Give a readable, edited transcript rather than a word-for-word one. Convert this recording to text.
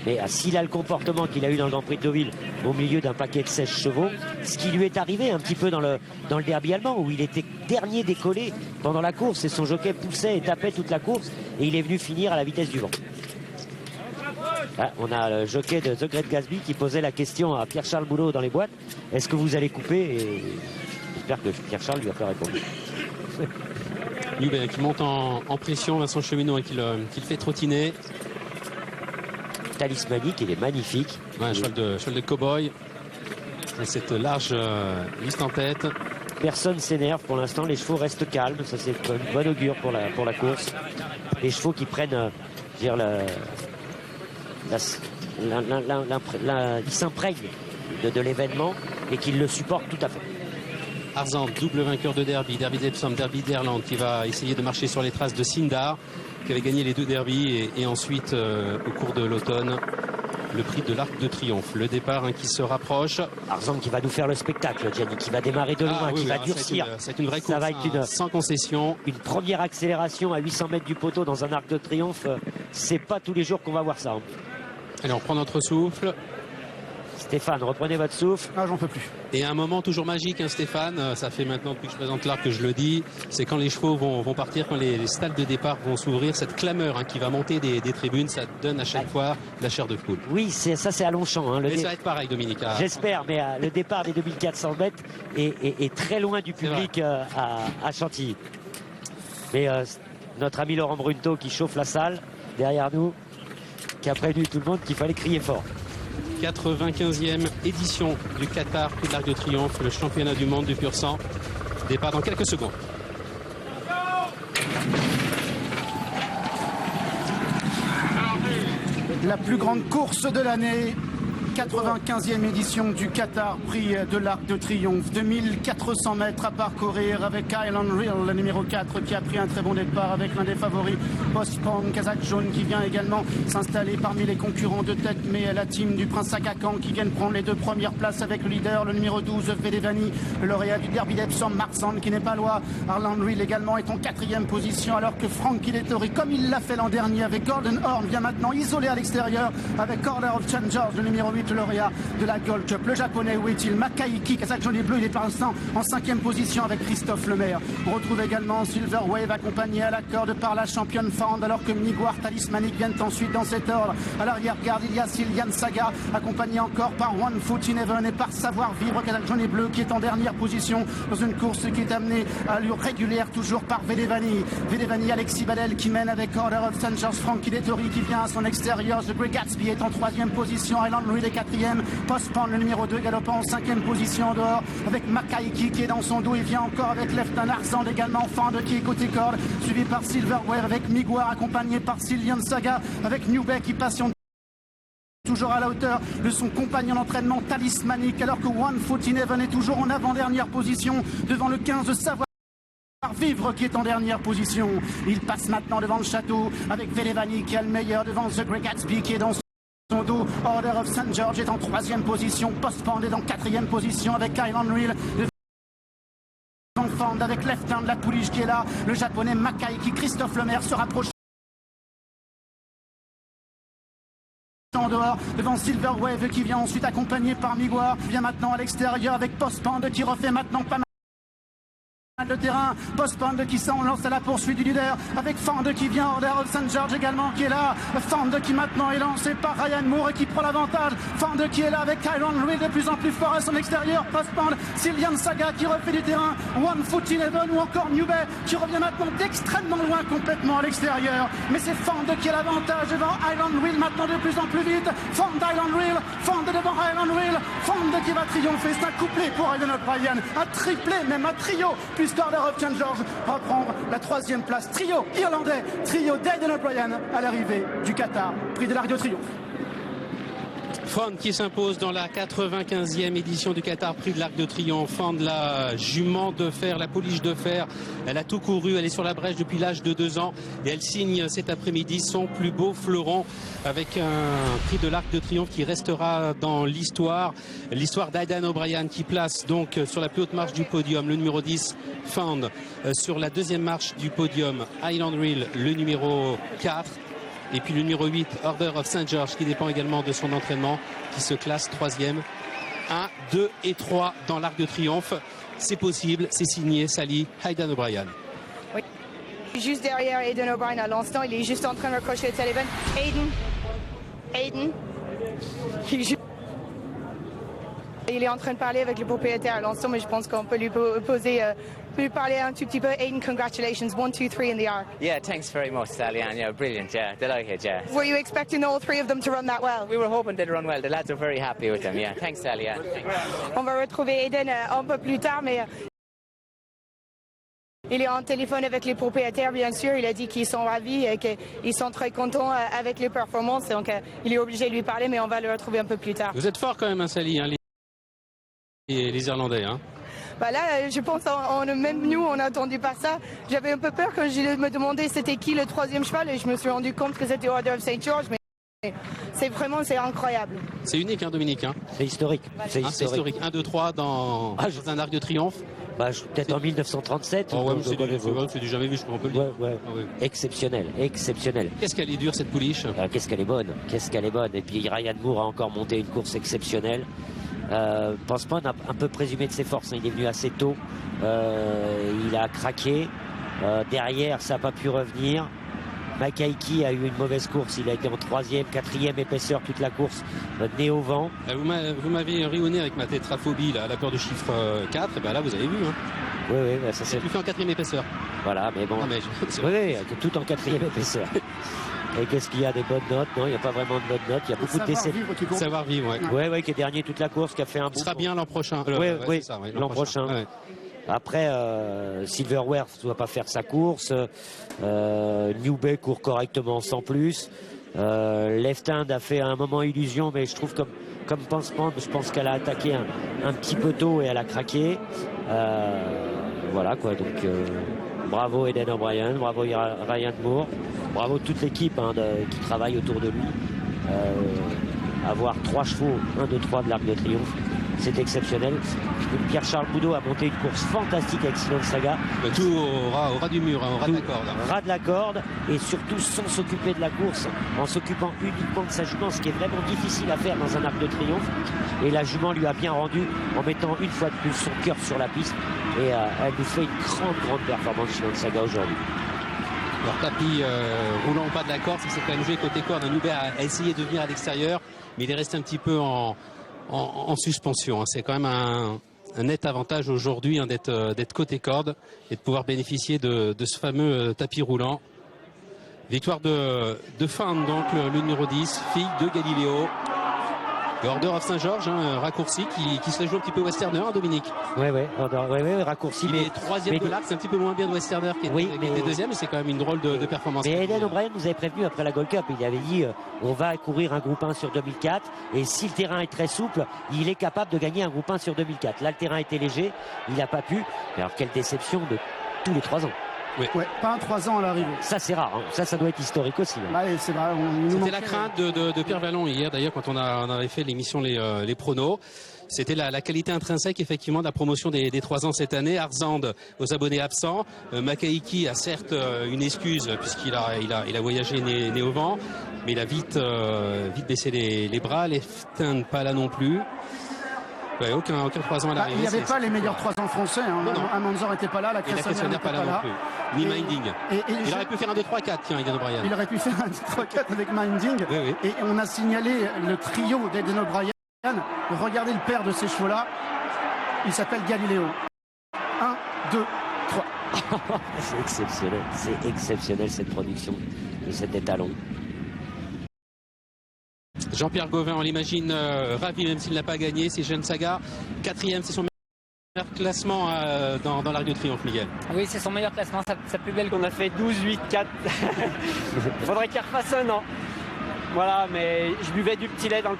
Mais s'il a le comportement qu'il a eu dans le Grand Prix de Deauville, au milieu d'un paquet de 16 chevaux, ce qui lui est arrivé un petit peu dans le derby allemand, où il était dernier décollé pendant la course et son jockey poussait et tapait toute la course et il est venu finir à la vitesse du vent. Là, on a le jockey de The Great Gatsby qui posait la question à Pierre-Charles Boulot dans les boîtes. Est-ce que vous allez couper? Et j'espère que Pierre-Charles lui a fait répondre. Newbeck qui monte en pression, Vincent Cheminot, et qui le fait trottiner. Talismanique, il est magnifique. Ouais, un cheval de cow-boy. Et cette large liste en tête. Personne s'énerve pour l'instant, les chevaux restent calmes. Ça, c'est une bonne augure pour la course. Les chevaux qui prennent ils s'imprègnent de l'événement et qu'ils le supportent tout à fait. Arzan, double vainqueur de derby, derby d'Epsom, derby d'Irlande, qui va essayer de marcher sur les traces de Sindar, qui avait gagné les 2 derbys, et ensuite au cours de l'automne le prix de l'Arc de Triomphe. Le départ qui se rapproche. Arzan qui va nous faire le spectacle, Gianni, qui va démarrer de loin, qui va durcir. C'est une vraie course, ça va être sans concession. Une première accélération à 800 mètres du poteau dans un Arc de Triomphe. C'est pas tous les jours qu'on va voir ça. Allez, on prend notre souffle. Stéphane, reprenez votre souffle. Ah, j'en peux plus. Et un moment toujours magique, Stéphane, ça fait maintenant depuis que je présente l'Arc que je le dis, c'est quand les chevaux vont partir, quand les stalles de départ vont s'ouvrir, cette clameur qui va monter des tribunes, ça donne à chaque fois la chair de poule. Oui, ça c'est à Longchamp. Mais ça va être pareil, Dominique. J'espère, mais le départ des 2400 mètres est très loin du public à Chantilly. Mais notre ami Laurent Brunto qui chauffe la salle derrière nous, qui a prévenu tout le monde qu'il fallait crier fort. 95e édition du Qatar, prix de l'Arc de Triomphe, le championnat du monde du pur sang. Départ dans quelques secondes. La plus grande course de l'année. 95e édition du Qatar, prix de l'Arc de Triomphe. 2400 mètres à parcourir avec Island Real, le numéro 4, qui a pris un très bon départ avec l'un des favoris, Postpone, Kazakh Jaune, qui vient également s'installer parmi les concurrents de tête, mais la team du Prince Agakan qui viennent prendre les 2 premières places avec le leader, le numéro 12, Vedevani, le lauréat du derby d'Epsom, Marsand, qui n'est pas loin. Island Real également est en 4e position, alors que Frankie Dettori, comme il l'a fait l'an dernier avec Golden Horn, vient maintenant isolé à l'extérieur avec Order of Changers, le numéro 8, lauréat de la Gold Cup. Le japonais Wetil Makaiki, Kazakh Jaune et Bleu, il est pour l'instant en 5e position avec Christophe Lemaire. On retrouve également Silver Wave accompagné à la corde par la championne Fand, alors que Miguar, Talismanique viennent ensuite dans cet ordre. À l'arrière-garde, il y a Silian Saga accompagné encore par One Foot in Heaven et par Savoir Vivre, Kazakh Jaune et Bleu, qui est en dernière position dans une course qui est amenée à allure régulière toujours par Vedevani. Vedevani, Alexis Badel qui mène avec Order of Sanchez, Frankie Dettori qui vient à son extérieur. The Great Gatsby est en 3e position, Island Real est 4e. Postpone, le numéro 2, galopant en 5e position en dehors avec Makaiki qui est dans son dos. Il vient encore avec Lefton Arzand également, Fand qui est côté corde, suivi par Silverware avec Miguar accompagné par Silian Saga avec Newbeck qui patiente toujours à la hauteur de son compagnon d'entraînement Talismanique, alors que One Foot in Heaven est toujours en avant-dernière position devant le 15 de Savoir Vivre qui est en dernière position. Il passe maintenant devant le château avec Vedevani qui a le meilleur devant The Great Gatsby qui est dans son dos. Order of St. George est en 3e position. Postpone est en 4e position avec Island Real. Fand avec Leftin de la Pouliche qui est là. Le japonais Makai qui, Christophe Lemaire, se rapproche en dehors devant Silver Wave qui vient ensuite accompagné par Miguar. Vient maintenant à l'extérieur avec Postpone qui refait maintenant pas mal de terrain. Postpone qui s'en lance à la poursuite du leader avec Fand qui vient, Order of St. George également qui est là. Fand qui maintenant est lancé par Ryan Moore et qui prend l'avantage. Fand qui est là avec Island Real de plus en plus fort à son extérieur. Postpone, Silian Saga qui refait du terrain. One Foot in Heaven ou encore Newbeck qui revient maintenant d'extrêmement loin complètement à l'extérieur. Mais c'est Fand qui a l'avantage devant Island Real maintenant de plus en plus vite. Fand, Island Real, Fand devant Island Real. Fand qui va triompher. C'est un couplet pour Aidan O'Brien. Un triplé, même un trio. Order of St. George va prendre la 3e place. Trio irlandais, trio d'Aidan O'Brien à l'arrivée du Qatar, prix de l'Arc de Triomphe. Fand qui s'impose dans la 95e édition du Qatar, prix de l'Arc de Triomphe. Fand, la jument de fer, la pouliche de fer, elle a tout couru, elle est sur la brèche depuis l'âge de 2 ans et elle signe cet après-midi son plus beau fleuron avec un prix de l'Arc de Triomphe qui restera dans l'histoire d'Aidan O'Brien qui place donc sur la plus haute marche du podium le numéro 10 Fand, sur la 2e marche du podium Island Real le numéro 4. Et puis le numéro 8, Order of St. George, qui dépend également de son entraînement, qui se classe 3e. 1, 2 et 3 dans l'Arc de Triomphe. C'est possible, c'est signé Sally Aidan O'Brien. Oui. Juste derrière Aidan O'Brien à l'instant, il est juste en train de raccrocher le téléphone. Aidan. Il est en train de parler avec le propriétaire à l'instant, mais je pense qu'on peut lui parler un tout petit peu. Aidan, congratulations, 1, 2, 3 in the arc. Yeah, thanks very much, Sally Ann. Yeah, brilliant. Yeah, delighted. Yeah. Were you expecting all three of them to run that well? We were hoping they'd run well. The lads are very happy with them. Yeah, thanks, Sally Ann. On va retrouver Aidan un peu plus tard, mais il est en téléphone avec les propriétaires, bien sûr. Il a dit qu'ils sont ravis et qu'ils sont très contents avec les performances. Donc, il est obligé de lui parler, mais on va le retrouver un peu plus tard. Vous êtes fort quand même, hein, Sally, hein, les Irlandais. Hein. Bah là, je pense, même nous, on n'a attendu pas ça. J'avais un peu peur quand je me demandais c'était qui le 3e cheval et je me suis rendu compte que c'était Order of St. George. Mais c'est incroyable. C'est unique, hein, Dominique. Hein. C'est historique. C'est historique. 1, 2, 3 dans un arc de triomphe. Bah, peut-être en 1937. Oh, ouais, c'est du jamais vu, je peux le dire. Ouais. Ah, oui. Exceptionnel. Qu'est-ce qu'elle est dure, cette pouliche. Qu'est-ce qu'elle est bonne. Et puis Ryan Moore a encore monté une course exceptionnelle. Pansman a un peu présumé de ses forces. Hein. Il est venu assez tôt. Il a craqué. Derrière, ça n'a pas pu revenir. Makaiki a eu une mauvaise course. Il a été en 3e, 4e épaisseur toute la course, nez au vent. Vous m'avez rionné avec ma tétraphobie, là, la peur du chiffre 4. Et ben là, vous avez vu. Hein. Oui, ça c'est. Plus fait en 4e épaisseur. Voilà, mais bon. Oui, tout en 4e épaisseur. Et qu'est-ce qu'il y a, des bonnes notes? Non, il n'y a pas vraiment de bonnes notes. Il y a beaucoup de décès. Savoir vivre, ouais. Qui est dernier toute la course, qui a fait un bon. Il sera bien l'an prochain. Oui, l'an prochain. Ouais. Après, Silverworth ne doit pas faire sa course. New Bay court correctement sans plus. Left Hand a fait un moment illusion, mais je trouve comme Pansman, je pense qu'elle a attaqué un petit peu tôt et elle a craqué. Voilà quoi, donc bravo Aidan O'Brien, bravo Ryan Moore, bravo toute l'équipe qui travaille autour de lui. Avoir 3 chevaux, 1, 2, 3 de l'Arc de Triomphe, c'est exceptionnel. Pierre-Charles Boudot a monté une course fantastique avec Silent Saga. Tout au ras du mur, au ras de la corde. Ras de la corde, et surtout sans s'occuper de la course, en s'occupant uniquement de sa jument, ce qui est vraiment difficile à faire dans un Arc de Triomphe. Et la jument lui a bien rendu en mettant une fois de plus son cœur sur la piste. Et elle nous fait une grande performance Silent Saga aujourd'hui. Alors tapis roulant au pas de la corde, ça s'est quand même joué côté corde. Hubert a essayé de venir à l'extérieur, mais il est resté un petit peu en suspension. C'est quand même un net avantage aujourd'hui d'être côté corde et de pouvoir bénéficier de ce fameux tapis roulant. Victoire de Fan, donc le numéro 10, fille de Galileo. Order of St. George, raccourci qui se la joue un petit peu Westerner, hein, Dominique. Oui, raccourci. Il est 3e de l'arc, c'est un petit peu moins bien de Westerner qui était 2e, mais c'est quand même une drôle de performance. Mais Aidan O'Brien nous avait prévenu après la Gold Cup, il avait dit on va courir un groupe 1 sur 2004 et si le terrain est très souple, il est capable de gagner un groupe 1 sur 2004. Là, le terrain était léger, il n'a pas pu. Mais alors, quelle déception de tous les 3 ans. Oui. Ouais, pas un 3 ans à l'arrivée. Ça c'est rare, hein. Ça doit être historique aussi. Hein. Ouais, c'est vrai. C'était la crainte de Pierre Vallon hier d'ailleurs quand on avait fait l'émission les pronos. C'était la qualité intrinsèque effectivement de la promotion des 3 ans cette année. Arzand aux abonnés absents. Makaiki a certes une excuse puisqu'il a voyagé nez au vent, mais il a vite baissé les bras. Les Ftin pas là non plus. Ouais, aucun 3 ans à l'arrivée. Il n'y avait pas les meilleurs 3 ans français. Hein. Amanzor n'était pas là, la Cressonnière n'était pas là. Non plus. Ni Minding. Il aurait pu faire un 2-3-4, tiens, Aidan O'Brien. Il aurait pu faire un 2-3-4 avec Minding. Oui. Et on a signalé le trio d'Aidan O'Brien. Regardez le père de ces chevaux-là. Il s'appelle Galileo. 1, 2, 3. C'est exceptionnel cette production de cet étalon. Jean-Pierre Gauvin, on l'imagine ravi même s'il n'a pas gagné. C'est Jeune Saga, 4e, c'est son meilleur classement dans l'Arc de Triomphe, Miguel. Oui, c'est son meilleur classement, sa plus belle qu'on a fait 12, 8, 4. Il faudrait qu'il refasse un an. Voilà, mais je buvais du petit lait dans le